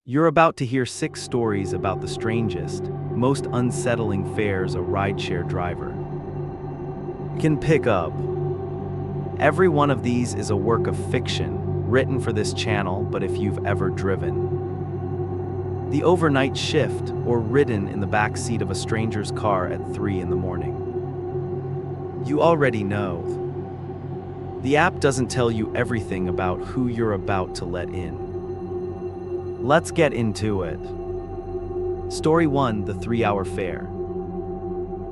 You're about to hear 6 stories about the strangest, most unsettling fares a rideshare driver can pick up. Every one of these is a work of fiction, written for this channel, but if you've ever driven the overnight shift or ridden in the back seat of a stranger's car at 3 in the morning, you already know. The app doesn't tell you everything about who you're about to let in. Let's get into it. Story 1: The 3-hour fare.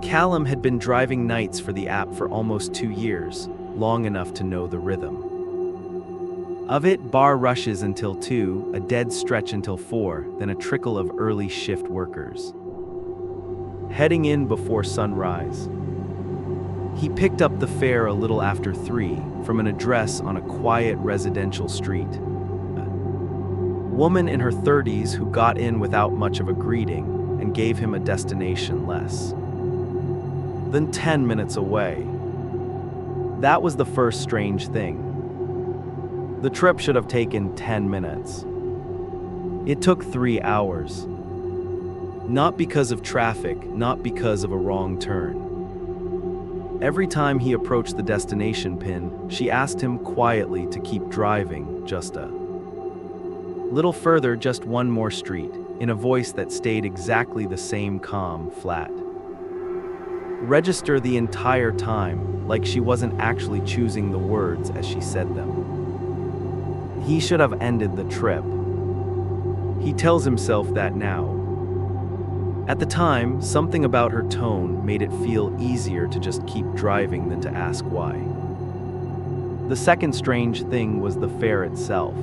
Callum had been driving nights for the app for almost 2 years, long enough to know the rhythm of it. Bar rushes until 2, a dead stretch until 4, then a trickle of early shift workers heading in before sunrise. He picked up the fare a little after 3 from an address on a quiet residential street. A woman in her 30s who got in without much of a greeting and gave him a destination less than 10 minutes away. That was the first strange thing. The trip should have taken 10 minutes. It took 3 hours. Not because of traffic, not because of a wrong turn. Every time he approached the destination pin, she asked him quietly to keep driving just a little further, just one more street, in a voice that stayed exactly the same, calm, flat register the entire time, like she wasn't actually choosing the words as she said them. He should have ended the trip. He tells himself that now. At the time, something about her tone made it feel easier to just keep driving than to ask why. The second strange thing was the fare itself.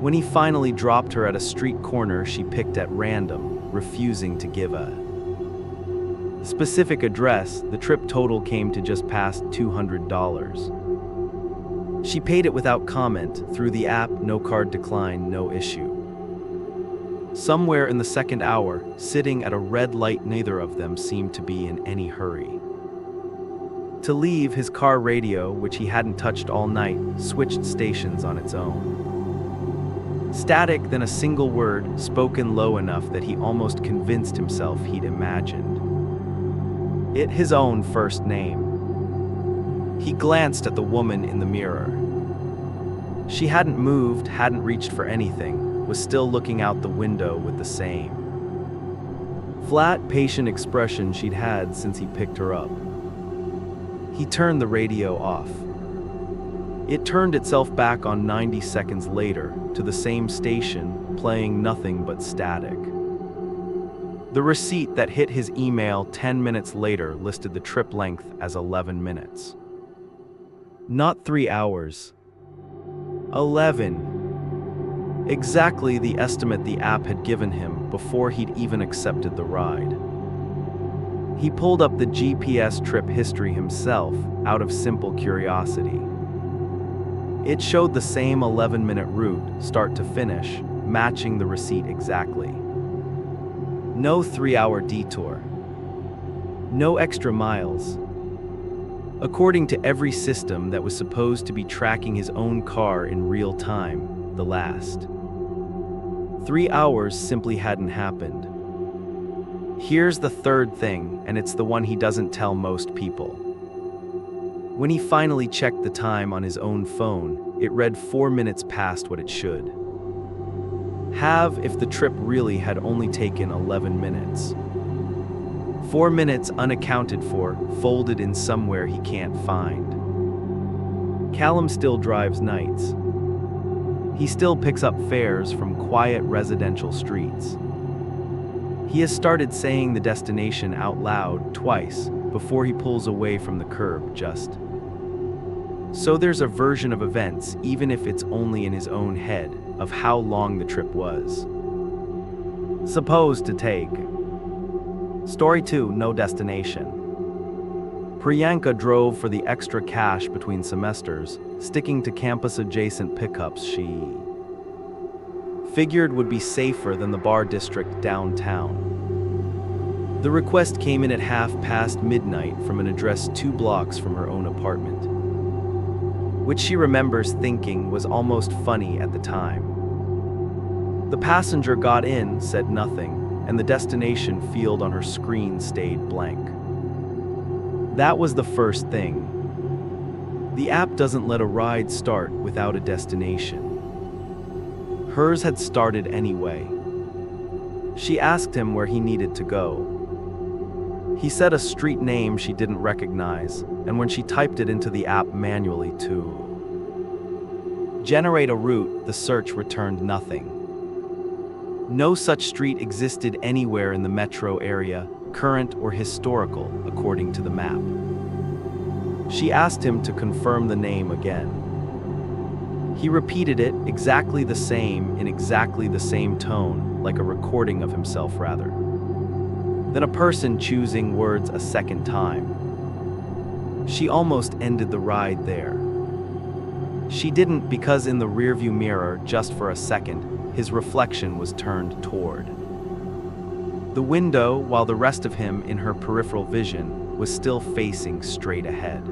When he finally dropped her at a street corner she picked at random, refusing to give a specific address, the trip total came to just past $200. She paid it without comment, through the app, no card decline, no issue. Somewhere in the second hour, sitting at a red light, neither of them seemed to be in any hurry to leave. His car radio, which he hadn't touched all night, switched stations on its own. Static, then a single word, spoken low enough that he almost convinced himself he'd imagined it his own first name. He glanced at the woman in the mirror. She hadn't moved, hadn't reached for anything, was still looking out the window with the same flat, patient expression she'd had since he picked her up. He turned the radio off. It turned itself back on 90 seconds later, to the same station, playing nothing but static. The receipt that hit his email 10 minutes later listed the trip length as 11 minutes. Not 3 hours. 11. Exactly the estimate the app had given him before he'd even accepted the ride. He pulled up the GPS trip history himself, out of simple curiosity. It showed the same 11-minute route, start to finish, matching the receipt exactly. No 3-hour detour. No extra miles. According to every system that was supposed to be tracking his own car in real time, the last 3 hours simply hadn't happened. Here's the third thing, and it's the one he doesn't tell most people. When he finally checked the time on his own phone, it read 4 minutes past what it should have if the trip really had only taken 11 minutes. 4 minutes unaccounted for, folded in somewhere he can't find. Callum still drives nights. He still picks up fares from quiet residential streets. He has started saying the destination out loud twice before he pulls away from the curb, just so there's a version of events, even if it's only in his own head, of how long the trip was supposed to take. Story 2: No destination. Priyanka drove for the extra cash between semesters, sticking to campus-adjacent pickups she figured would be safer than the bar district downtown. The request came in at midnight from an address 2 blocks from her own apartment, which she remembers thinking was almost funny at the time. The passenger got in, said nothing, and the destination field on her screen stayed blank. That was the first thing. The app doesn't let a ride start without a destination. Hers had started anyway. She asked him where he needed to go. He said a street name she didn't recognize, and when she typed it into the app manually to generate a route, the search returned nothing. No such street existed anywhere in the metro area, current or historical, according to the map. She asked him to confirm the name again. He repeated it exactly the same in exactly the same tone, like a recording of himself rather. Then a person choosing words a second time. She almost ended the ride there. She didn't because in the rearview mirror, just for a second, his reflection was turned toward the window, while the rest of him in her peripheral vision was still facing straight ahead.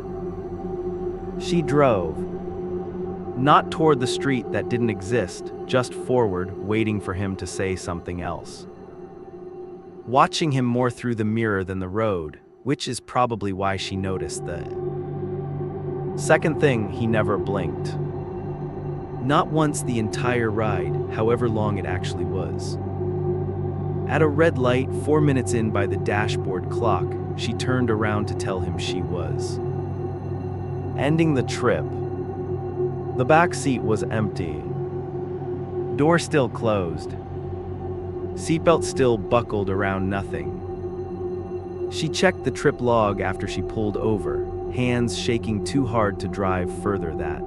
She drove, not toward the street that didn't exist, just forward, waiting for him to say something else. Watching him more through the mirror than the road, which is probably why she noticed the second thing. He never blinked. Not once the entire ride, however long it actually was. At a red light, 4 minutes in by the dashboard clock, she turned around to tell him she was ending the trip. The back seat was empty. Door still closed. Seatbelt still buckled around nothing. She checked the trip log after she pulled over, hands shaking too hard to drive further that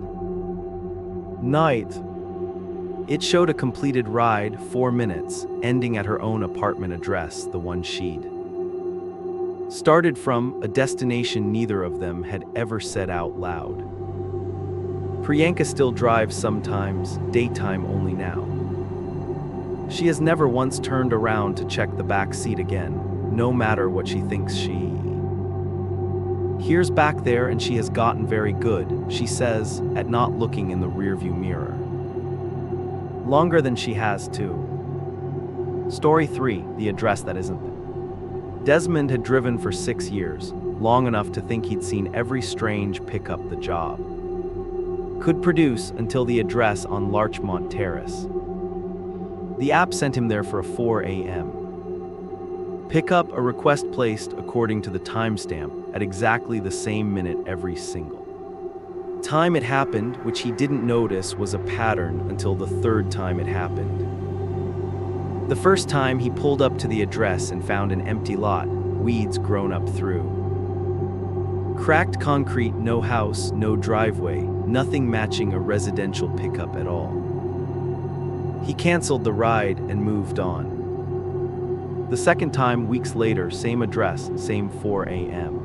night. It showed a completed ride, 4 minutes, ending at her own apartment address, the one she'd started from, a destination neither of them had ever said out loud. Priyanka still drives sometimes, daytime only now. She has never once turned around to check the back seat again, no matter what she thinks she hears back there, and she has gotten very good, she says, at not looking in the rearview mirror. Longer than she has too. Story 3, the address that isn't there. Desmond had driven for 6 years, long enough to think he'd seen every strange pickup the job could produce until the address on Larchmont Terrace. The app sent him there for a 4 a.m. pickup, a request placed according to the timestamp at exactly the same minute every single time it happened, which he didn't notice was a pattern until the third time it happened. The first time he pulled up to the address and found an empty lot, weeds grown up through cracked concrete, no house, no driveway, nothing matching a residential pickup at all. He canceled the ride and moved on. The second time, weeks later, same address, same 4 a.m.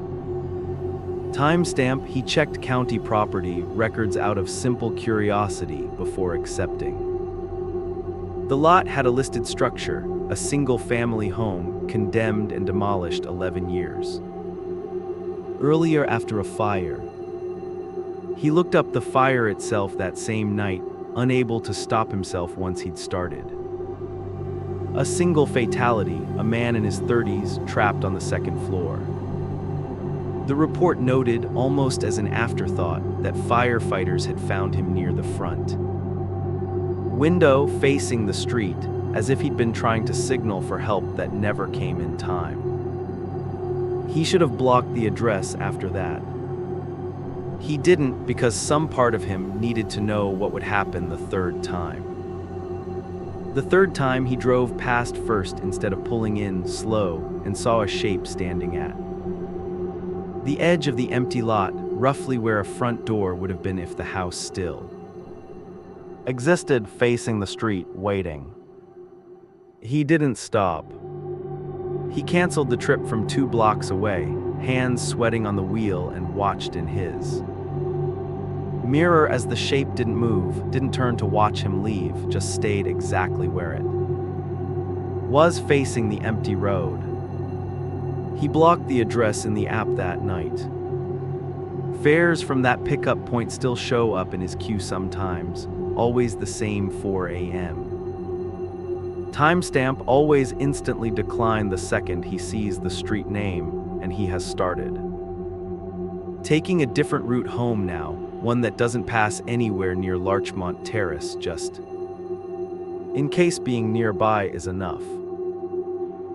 timestamp. He checked county property records out of simple curiosity before accepting. The lot had a listed structure, a single-family home, condemned and demolished 11 years earlier after a fire. He looked up the fire itself that same night, unable to stop himself once he'd started. A single fatality, a man in his 30s trapped on the second floor. The report noted, almost as an afterthought, that firefighters had found him near the front window facing the street, as if he'd been trying to signal for help that never came in time. He should have blocked the address after that. He didn't, because some part of him needed to know what would happen the third time. The third time he drove past first instead of pulling in, slow, and saw a shape standing at the edge of the empty lot, roughly where a front door would have been if the house still existed, facing the street, waiting. He didn't stop. He canceled the trip from 2 blocks away, hands sweating on the wheel, and watched in his mirror as the shape didn't move, didn't turn to watch him leave, just stayed exactly where it was, facing the empty road. He blocked the address in the app that night. Fares from that pickup point still show up in his queue sometimes, always the same 4 a.m. Timestamp always instantly decline the second he sees the street name, and he has started. Taking a different route home now, one that doesn't pass anywhere near Larchmont Terrace, just in case being nearby is enough.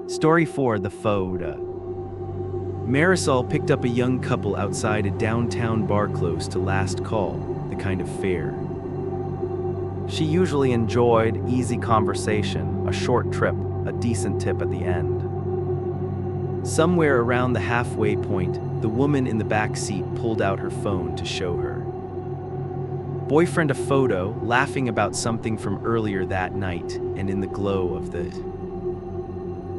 Story 4: The Photo. Marisol picked up a young couple outside a downtown bar close to Last Call, the kind of fare she usually enjoyed: easy conversation, a short trip, a decent tip at the end. Somewhere around the halfway point, the woman in the back seat pulled out her phone to show her boyfriend a photo, laughing about something from earlier that night, and in the glow of the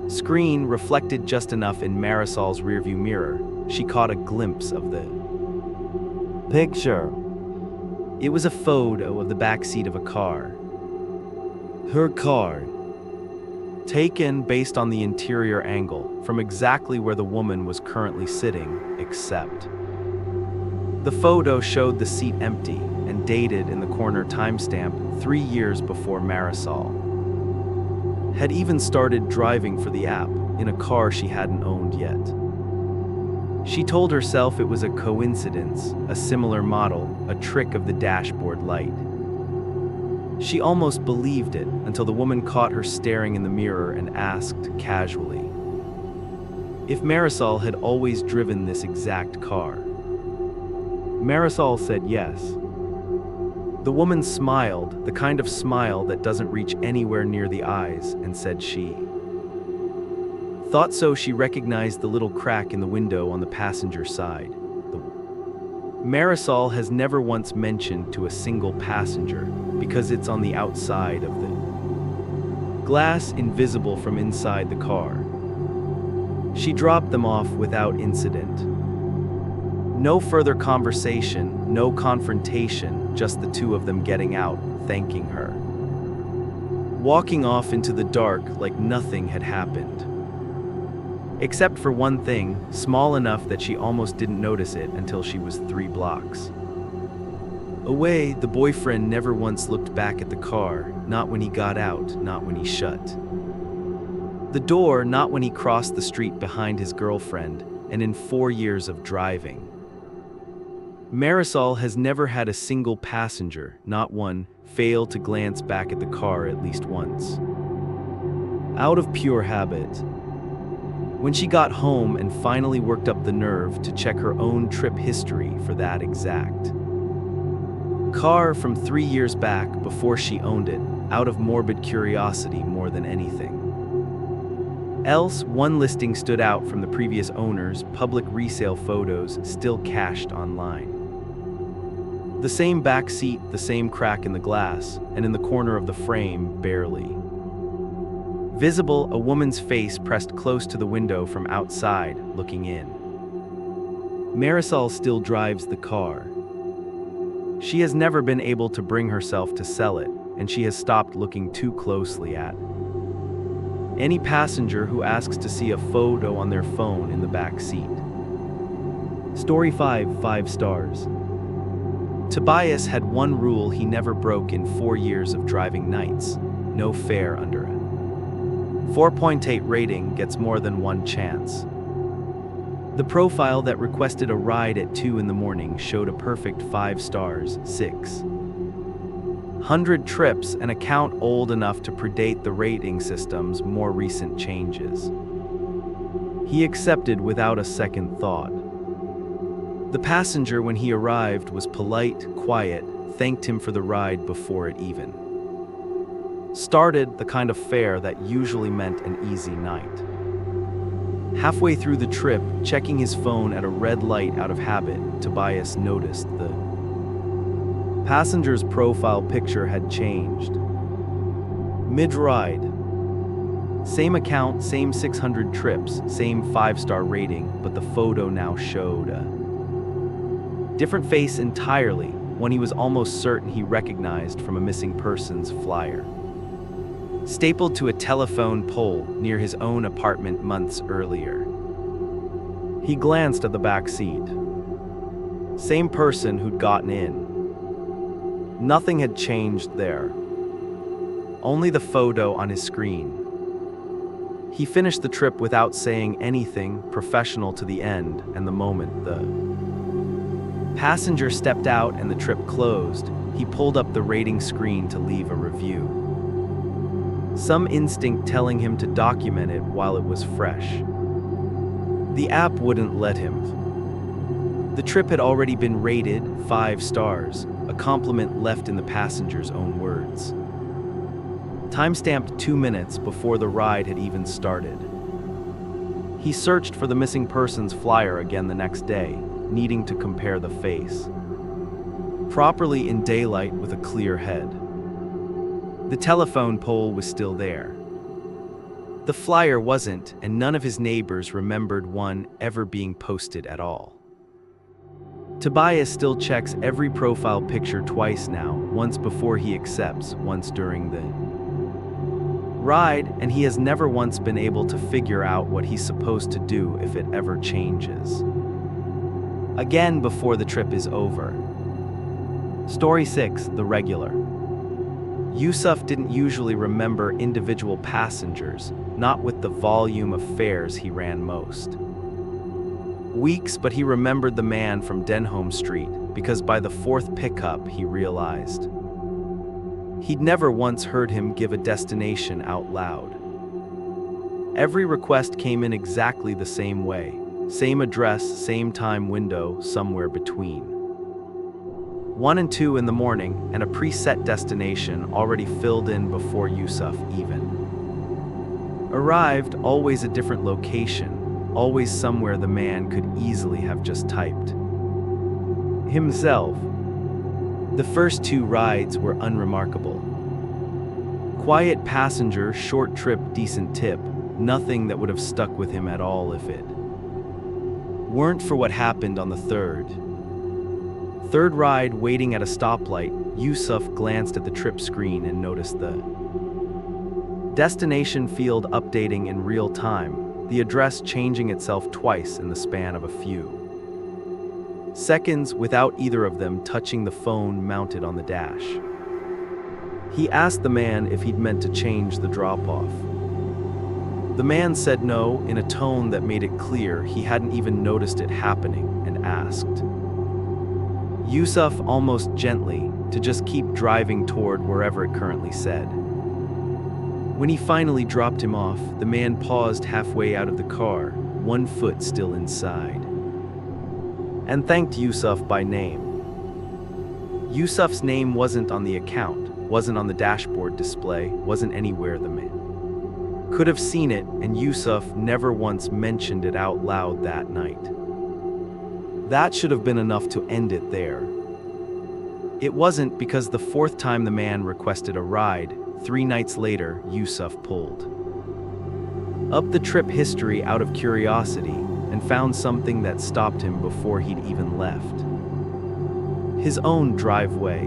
screen reflected just enough in Marisol's rearview mirror, she caught a glimpse of the picture. It was a photo of the backseat of a car. Her car. Taken based on the interior angle, from exactly where the woman was currently sitting, except the photo showed the seat empty and dated in the corner timestamp 3 years before Marisol had even started driving for the app in a car she hadn't owned yet. She told herself it was a coincidence, a similar model, a trick of the dashboard light. She almost believed it until the woman caught her staring in the mirror and asked casually if Marisol had always driven this exact car. Marisol said yes. The woman smiled, the kind of smile that doesn't reach anywhere near the eyes, and said she thought so. She recognized the little crack in the window on the passenger side. Marisol has never once mentioned to a single passenger because it's on the outside of the glass, invisible from inside the car. She dropped them off without incident. No further conversation, no confrontation, just the two of them getting out, thanking her, walking off into the dark like nothing had happened. Except for one thing, small enough that she almost didn't notice it until she was 3 blocks away. The boyfriend never once looked back at the car, not when he got out, not when he shut the door, not when he crossed the street behind his girlfriend, and in 4 years of driving, Marisol has never had a single passenger, not one, fail to glance back at the car at least once. Out of pure habit. When she got home and finally worked up the nerve to check her own trip history for that exact car from 3 years back before she owned it, out of morbid curiosity more than anything else, one listing stood out from the previous owner's public resale photos still cached online. The same back seat, the same crack in the glass, and in the corner of the frame, barely visible, a woman's face pressed close to the window from outside, looking in. Marisol still drives the car. She has never been able to bring herself to sell it, and she has stopped looking too closely at any passenger who asks to see a photo on their phone in the back seat. Story 5, 5 stars. Tobias had one rule he never broke in 4 years of driving nights: no fare under it. 4.8 rating gets more than one chance. The profile that requested a ride at 2 in the morning showed a perfect 5 stars, 600 trips, an account old enough to predate the rating system's more recent changes. He accepted without a second thought. The passenger, when he arrived, was polite, quiet, thanked him for the ride before it even started, the kind of fare that usually meant an easy night. Halfway through the trip, checking his phone at a red light out of habit, Tobias noticed the passenger's profile picture had changed. Mid-ride. Same account, same 600 trips, same 5-star rating, but the photo now showed a different face entirely, one he was almost certain he recognized from a missing persons flyer stapled to a telephone pole near his own apartment months earlier. He glanced at the back seat. Same person who'd gotten in. Nothing had changed there. only the photo on his screen. He finished the trip without saying anything, professional to the end, and the moment the passenger stepped out and the trip closed, he pulled up the rating screen to leave a review. Some instinct telling him to document it while it was fresh. The app wouldn't let him. The trip had already been rated 5 stars, a compliment left in the passenger's own words. Timestamped 2 minutes before the ride had even started. He searched for the missing persons flyer again the next day, needing to compare the face. Properly in daylight with a clear head. The telephone pole was still there. The flyer wasn't, and none of his neighbors remembered one ever being posted at all. Tobias still checks every profile picture twice now, once before he accepts, once during the ride, and he has never once been able to figure out what he's supposed to do if it ever changes. Again before the trip is over. Story 6, The Regular. Yusuf didn't usually remember individual passengers, not with the volume of fares he ran most. Weeks, but he remembered the man from Denholm Street, because by the 4th pickup he realized. He'd never once heard him give a destination out loud. Every request came in exactly the same way. Same address, same time window, somewhere between. 1 and 2 in the morning, and a preset destination already filled in before Yusuf even arrived, always a different location, always somewhere the man could easily have just typed himself. The first 2 rides were unremarkable. Quiet passenger, short trip, decent tip, nothing that would have stuck with him at all if it weren't for what happened on the third ride. Waiting at a stoplight, Yusuf glanced at the trip screen and noticed the destination field updating in real time, the address changing itself twice in the span of a few seconds without either of them touching the phone mounted on the dash. He asked the man if he'd meant to change the drop-off. The man said no in a tone that made it clear he hadn't even noticed it happening, and asked Yusuf almost gently to just keep driving toward wherever it currently said. When he finally dropped him off, the man paused halfway out of the car, one foot still inside, and thanked Yusuf by name. Yusuf's name wasn't on the account, wasn't on the dashboard display, wasn't anywhere the man could have seen it, and Yusuf never once mentioned it out loud that night. That should have been enough to end it there. It wasn't, because the 4th time the man requested a ride, 3 nights later, Yusuf pulled up the trip history out of curiosity and found something that stopped him before he'd even left his own driveway.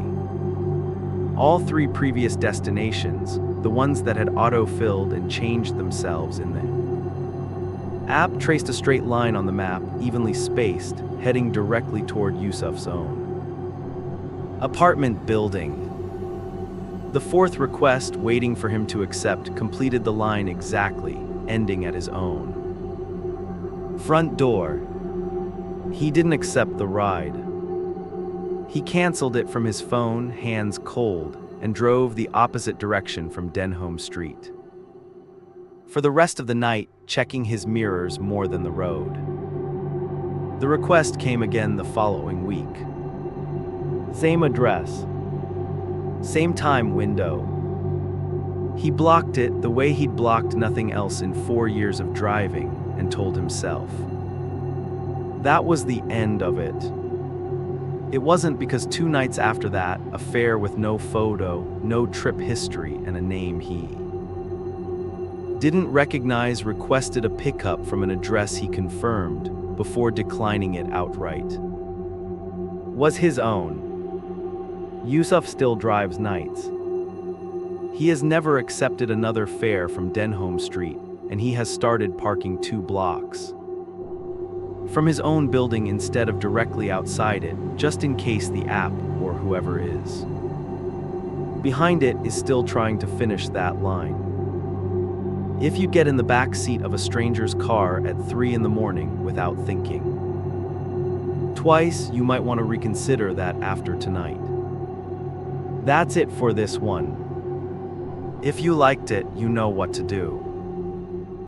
All 3 previous destinations, the ones that had auto-filled and changed themselves in the app, traced a straight line on the map, evenly spaced, heading directly toward Yusuf's own apartment building. The 4th request, waiting for him to accept, completed the line exactly, ending at his own front door. He didn't accept the ride. He canceled it from his phone, hands cold, and drove the opposite direction from Denholm Street. For the rest of the night, checking his mirrors more than the road. The request came again the following week. Same address, same time window. He blocked it the way he'd blocked nothing else in 4 years of driving, and told himself that was the end of it. It wasn't, because 2 nights after that, a fare with no photo, no trip history, and a name he didn't recognize requested a pickup from an address he confirmed before declining it outright was his own. Yusuf still drives nights. He has never accepted another fare from Denholm Street, and he has started parking 2 blocks from his own building instead of directly outside it, just in case the app, or whoever is behind it is still trying to finish that line. If you get in the back seat of a stranger's car at 3 in the morning without thinking twice, you might want to reconsider that after tonight. That's it for this one. If you liked it, you know what to do.